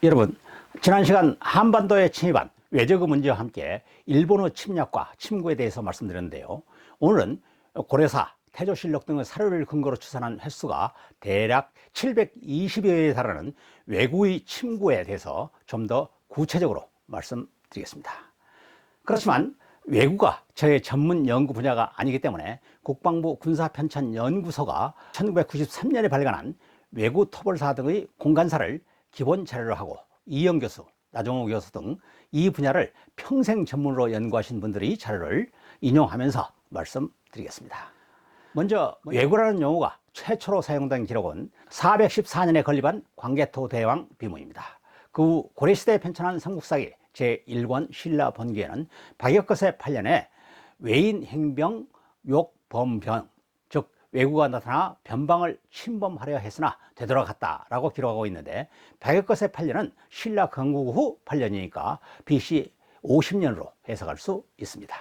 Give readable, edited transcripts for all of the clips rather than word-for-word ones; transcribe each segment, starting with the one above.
여러분, 지난 시간 한반도에 침입한 외적의 문제와 함께 일본의 침략과 침구에 대해서 말씀드렸는데요. 오늘은 고려사, 태조실록 등의 사료를 근거로 추산한 횟수가 대략 720여에 달하는 외국의 침구에 대해서 좀 더 구체적으로 말씀드리겠습니다. 그렇지만 외구가 저의 전문 연구 분야가 아니기 때문에 국방부 군사편찬연구소가 1993년에 발간한 외구 토벌사 등의 공간사를 기본 자료로 하고 이영 교수, 나종호 교수 등 이 분야를 평생 전문으로 연구하신 분들의 자료를 인용하면서 말씀드리겠습니다. 먼저 외구라는 용어가 최초로 사용된 기록은 414년에 건립한 광개토 대왕 비무입니다. 그 후 고려시대에 편찬한 삼국사기 제1권 신라번기에는 박역거세 8년에 외인행병 욕범병, 즉 외구가 나타나 변방을 침범하려 했으나 되돌아갔다라고 기록하고 있는데, 박역거세 8년은 신라 건국 후 8년이니까 BC 50년으로 해석할 수 있습니다.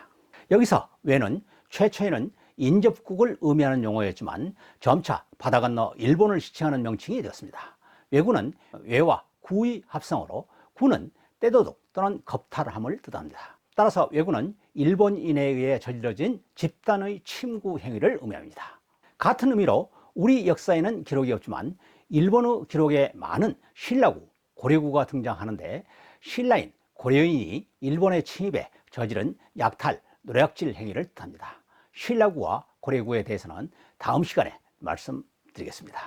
여기서 외는 최초에는 인접국을 의미하는 용어였지만 점차 바다 건너 일본을 지칭하는 명칭이 되었습니다. 외구는 외와 구의 합성어로 구는 떼도둑 또는 겁탈함을 뜻합니다. 따라서 외구는 일본인에 의해 저질러진 집단의 침구 행위를 의미합니다. 같은 의미로 우리 역사에는 기록이 없지만 일본의 기록에 많은 신라구, 고려구가 등장하는데, 신라인, 고려인이 일본의 침입에 저지른 약탈, 노략질 행위를 뜻합니다. 신라구와 고려구에 대해서는 다음 시간에 말씀드리겠습니다.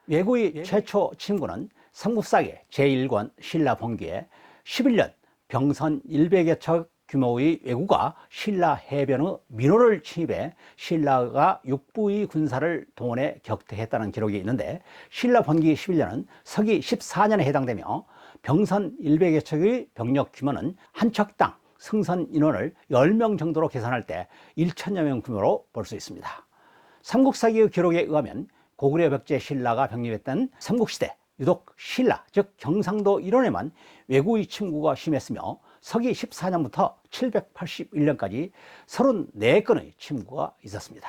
외구의 최초 침구는 삼국사기 제1권 신라번기에 11년 병선 100여 척 규모의 외구가 신라 해변의 민호를 침입해 신라가 육부의 군사를 동원해 격퇴했다는 기록이 있는데, 신라 번기 11년은 서기 14년에 해당되며 병선 100여 척의 병력 규모는 한 척당 승선 인원을 10명 정도로 계산할 때 1천여 명 규모로 볼 수 있습니다. 삼국사기의 기록에 의하면 고구려 벽제 신라가 병립했던 삼국시대 유독 신라, 즉 경상도 일원에만 외구의 침구가 심했으며 서기 14년부터 781년까지 34건의 침구가 있었습니다.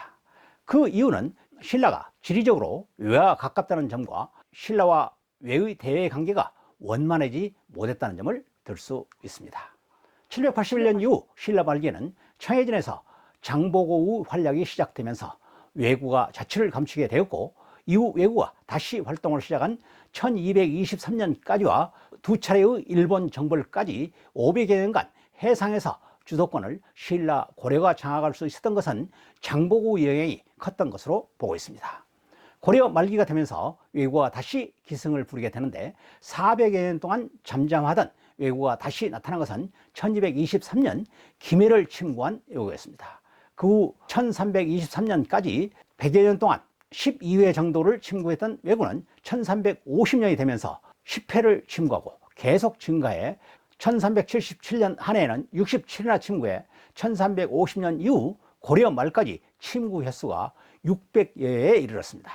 그 이유는 신라가 지리적으로 외와 가깝다는 점과 신라와 외의 대외 관계가 원만하지 못했다는 점을 들 수 있습니다. 781년 이후 신라 말기에는 청해진에서 장보고의 활약이 시작되면서 외구가 자취를 감추게 되었고, 이후 외구가 다시 활동을 시작한 1223년까지와 두 차례의 일본 정벌까지 500여 년간 해상에서 주도권을 신라, 고려가 장악할 수 있었던 것은 장보고의 영향이 컸던 것으로 보고 있습니다. 고려 말기가 되면서 외구가 다시 기승을 부리게 되는데, 400여 년 동안 잠잠하던 외구가 다시 나타난 것은 1223년 김해를 침공한 외구였습니다. 그 후 1323년까지 100여 년 동안 12회 정도를 침공했던 외구는 1350년이 되면서 10회를 침공하고 계속 증가해 1377년 한 해에는 67회나 침공해 1350년 이후 고려 말까지 침구 횟수가 600여회에 이르렀습니다.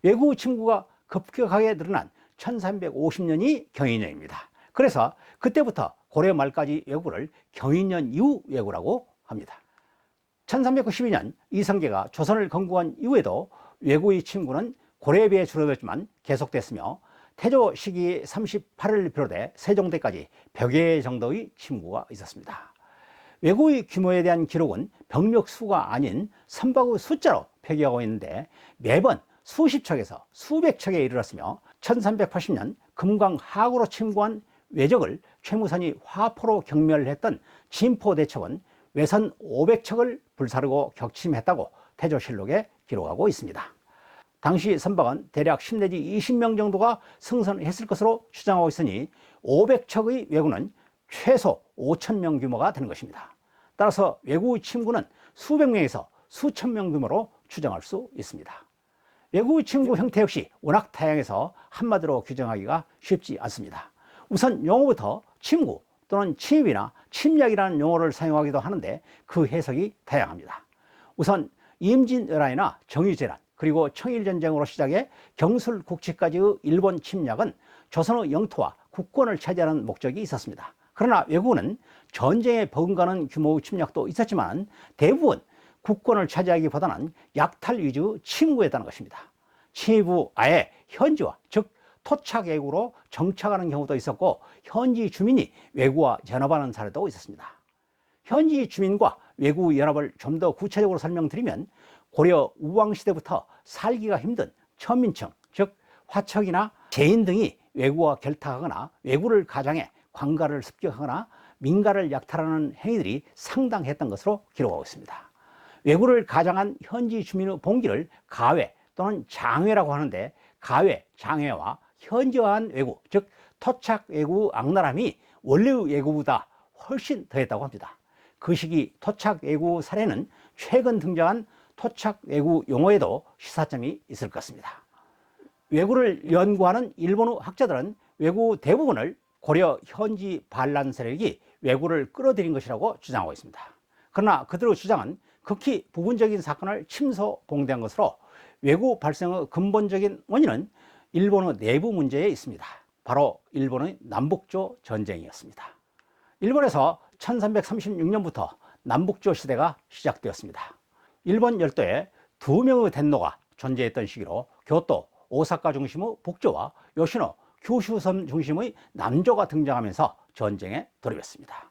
외구 침구가 급격하게 늘어난 1350년이 경인년입니다. 그래서 그때부터 고려 말까지 외구를 경인년 이후 외구라고 합니다. 1392년 이성계가 조선을 건국한 이후에도 외구의 침구는 고려에 비해 줄어들었지만 계속됐으며, 태조 시기 38을 비롯해 세종대까지 100여 정도의 침구가 있었습니다. 외구의 규모에 대한 기록은 병력 수가 아닌 선박의 숫자로 표기하고 있는데, 매번 수십 척에서 수백 척에 이르렀으며 1380년 금강 하구로 침공한 외적을 최무선이 화포로 경멸했던 진포대첩은 외선 500척을 불사르고 격침했다고 태조실록에 기록하고 있습니다. 당시 선박은 대략 10 내지 20명 정도가 승선했을 것으로 추정하고 있으니 500척의 외구는 최소 5,000명 규모가 되는 것입니다. 따라서 외구의 침구는 수백 명에서 수천 명 규모로 추정할 수 있습니다. 외구의 침구 형태 역시 워낙 다양해서 한마디로 규정하기가 쉽지 않습니다. 우선 용어부터 침구 또는 침입이나 침략이라는 용어를 사용하기도 하는데, 그 해석이 다양합니다. 우선 임진왜란이나 정유재란, 그리고 청일전쟁으로 시작해 경술국치까지의 일본 침략은 조선의 영토와 국권을 차지하는 목적이 있었습니다. 그러나 외구는 전쟁에 버금가는 규모의 침략도 있었지만 대부분 국권을 차지하기보다는 약탈 위주의 침구였다는 것입니다. 침입 후 아예 현지화, 즉 토착 외구로 정착하는 경우도 있었고, 현지 주민이 외구와 연합하는 사례도 있었습니다. 현지 주민과 외구 연합을 좀 더 구체적으로 설명드리면, 고려 우왕시대부터 살기가 힘든 천민층, 즉 화척이나 제인 등이 외구와 결탁하거나 외구를 가장해 관가를 습격하거나 민가를 약탈하는 행위들이 상당했던 것으로 기록하고 있습니다. 외구를 가장한 현지 주민의 봉기를 가외 또는 장외라고 하는데, 가외, 장외와 현저한 외구, 즉 토착 외구 악랄함이 원래의 외구보다 훨씬 더했다고 합니다. 그 시기 토착 외구 사례는 최근 등장한 토착 외구 용어에도 시사점이 있을 것 같습니다. 외구를 연구하는 일본의 학자들은 외구 대부분을 고려 현지 반란 세력이 외구를 끌어들인 것이라고 주장하고 있습니다. 그러나 그들의 주장은 극히 부분적인 사건을 침소 봉대한 것으로, 외구 발생의 근본적인 원인은 일본의 내부 문제에 있습니다. 바로 일본의 남북조 전쟁이었습니다. 일본에서 1336년부터 남북조 시대가 시작되었습니다. 일본 열도에 2명의 덴노가 존재했던 시기로 교토, 오사카 중심의 북조와 요시노, 규슈섬 중심의 남조가 등장하면서 전쟁에 돌입했습니다.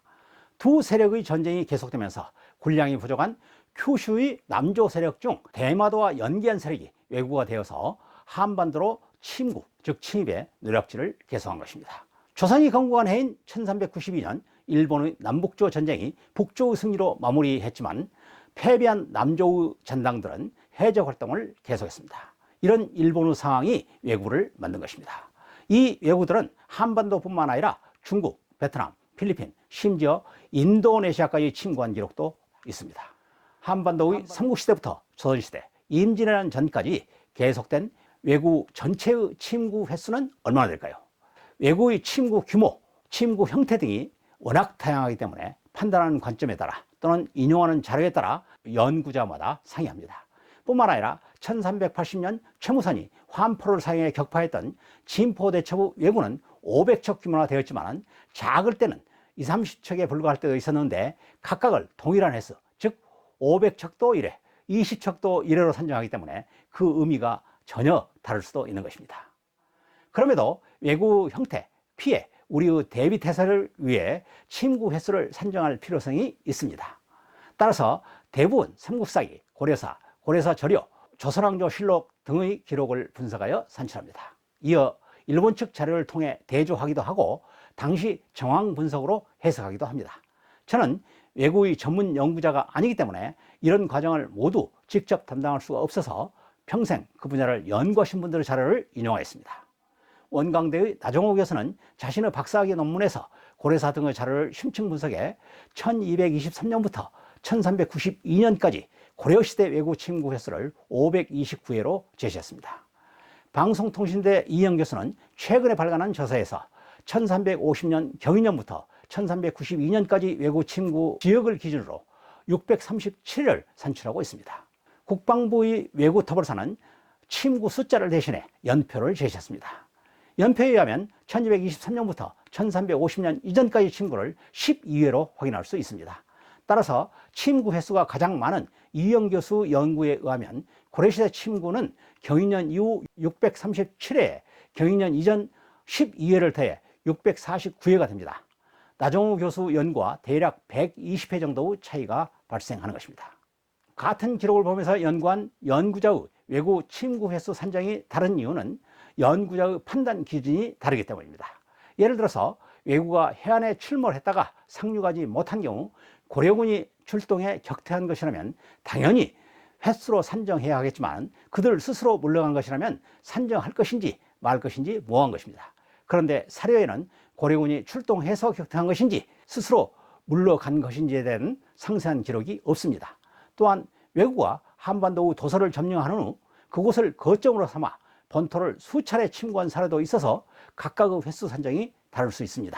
두 세력의 전쟁이 계속되면서 군량이 부족한 큐슈의 남조 세력 중 대마도와 연계한 세력이 외구가 되어서 한반도로 침구, 즉 침입의 노력지를 계속한 것입니다. 조선이 건국한 해인 1392년 일본의 남북조 전쟁이 북조의 승리로 마무리했지만, 패배한 남조의 전당들은 해적 활동을 계속했습니다. 이런 일본의 상황이 외구를 만든 것입니다. 이 외구들은 한반도뿐만 아니라 중국, 베트남, 필리핀, 심지어 인도네시아까지 침공한 기록도 있습니다. 한반도의 삼국시대부터 조선시대, 임진왜란 전까지 계속된 외구 전체의 침구 횟수는 얼마나 될까요? 외구의 침구 규모, 침구 형태 등이 워낙 다양하기 때문에 판단하는 관점에 따라 또는 인용하는 자료에 따라 연구자마다 상이합니다. 뿐만 아니라 1380년 최무선이 환포를 사용해 격파했던 진포대첩의 외구는 500척 규모나 되었지만, 작을 때는 20, 30척에 불과할 때도 있었는데, 각각을 동일한 횟수, 즉 500척도 1회, 20척도 1회로 산정하기 때문에 그 의미가 전혀 다를 수도 있는 것입니다. 그럼에도 외구 형태, 피해, 우리의 대비 태세를 위해 침구 횟수를 산정할 필요성이 있습니다. 따라서 대부분 삼국사기, 고려사, 고려사 저료, 조선왕조 실록 등의 기록을 분석하여 산출합니다. 이어 일본 측 자료를 통해 대조하기도 하고, 당시 정황 분석으로 해석하기도 합니다. 저는 외구의 전문 연구자가 아니기 때문에 이런 과정을 모두 직접 담당할 수가 없어서 평생 그 분야를 연구하신 분들의 자료를 인용하였습니다. 원광대의 나종호 교수는 자신의 박사학위 논문에서 고려사 등의 자료를 심층 분석해 1223년부터 1392년까지 고려시대 외구 침구 횟수를 529회로 제시했습니다. 방송통신대 이영 교수는 최근에 발간한 저서에서 1350년 경인년부터 1392년까지 외구 침구 지역을 기준으로 637회를 산출하고 있습니다. 국방부의 외구 터벌사는 침구 숫자를 대신해 연표를 제시했습니다. 연표에 의하면 1223년부터 1350년 이전까지 침구를 12회로 확인할 수 있습니다. 따라서 침구 횟수가 가장 많은 이영 교수 연구에 의하면 고려시대 침구는 경인년 이후 637회, 경인년 이전 12회를 더해 649회가 됩니다. 나종호 교수 연구와 대략 120회 정도의 차이가 발생하는 것입니다. 같은 기록을 보면서 연구한 연구자의 외구 침구 횟수 산정이 다른 이유는 연구자의 판단 기준이 다르기 때문입니다. 예를 들어서 외구가 해안에 출몰 했다가 상륙하지 못한 경우 고려군이 출동해 격퇴한 것이라면 당연히 횟수로 산정해야 하겠지만, 그들 스스로 물러간 것이라면 산정할 것인지 말 것인지 모호한 것입니다. 그런데 사료에는 고려군이 출동해서 격퇴한 것인지 스스로 물러간 것인지에 대한 상세한 기록이 없습니다. 또한 외구가 한반도의 도서를 점령한 후 그곳을 거점으로 삼아 본토를 수차례 침공한 사례도 있어서 각각의 횟수 산정이 다를 수 있습니다.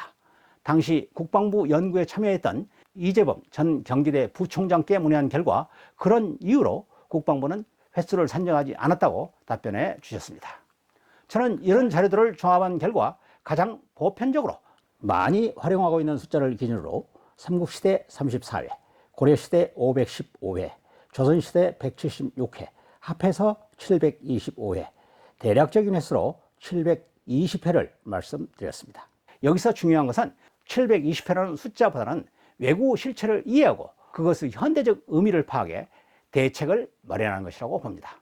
당시 국방부 연구에 참여했던 이재범 전 경기대 부총장께 문의한 결과 그런 이유로 국방부는 횟수를 산정하지 않았다고 답변해 주셨습니다. 저는 이런 자료들을 종합한 결과 가장 보편적으로 많이 활용하고 있는 숫자를 기준으로 삼국시대 34회, 고려시대 515회, 조선시대 176회, 합해서 725회, 대략적인 횟수로 720회를 말씀드렸습니다. 여기서 중요한 것은 720회라는 숫자보다는 외구 실체를 이해하고 그것의 현대적 의미를 파악해 대책을 마련하는 것이라고 봅니다.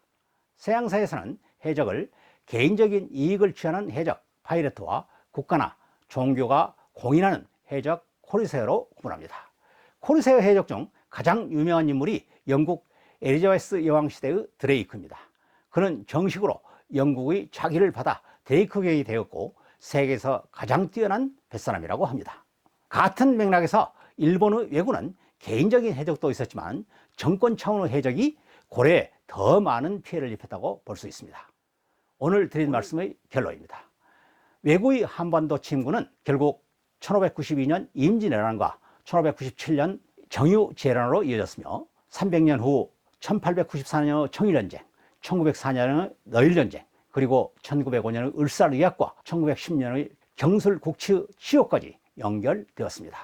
서양사에서는 해적을 개인적인 이익을 취하는 해적 파이레트와 국가나 종교가 공인하는 해적 코르세어로 구분합니다. 코르세어 해적 중 가장 유명한 인물이 영국 엘리자베스 여왕 시대의 드레이크입니다. 그는 정식으로 영국의 자기를 받아 드레이크경이 되었고 세계에서 가장 뛰어난 뱃사람이라고 합니다. 같은 맥락에서 일본의 왜군은 개인적인 해적도 있었지만 정권 차원의 해적이 고려에 더 많은 피해를 입혔다고 볼 수 있습니다. 오늘 드린 말씀의 결론입니다. 왜구의 한반도 침구는 결국 1592년 임진왜란과 1597년 정유재란으로 이어졌으며 300년 후 1894년의 청일전쟁, 1904년의 너일전쟁, 그리고 1905년의 을사의학과 1910년의 경술국치 치욕까지 연결되었습니다.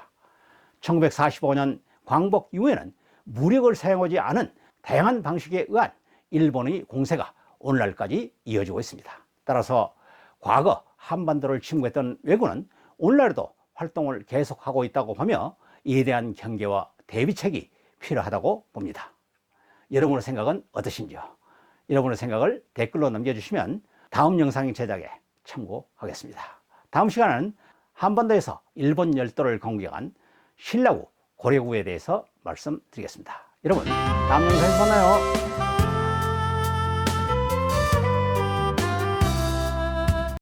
1945년 광복 이후에는 무력을 사용하지 않은 다양한 방식에 의한 일본의 공세가 오늘날까지 이어지고 있습니다. 따라서 과거 한반도를 침공했던 왜군은 오늘날에도 활동을 계속하고 있다고 보며 이에 대한 경계와 대비책이 필요하다고 봅니다. 여러분의 생각은 어떠신지요? 여러분의 생각을 댓글로 남겨주시면 다음 영상 제작에 참고하겠습니다. 다음 시간은 한반도에서 일본 열도를 공격한 신라구, 고려구에 대해서 말씀드리겠습니다. 여러분, 다음 영상에서 만나요.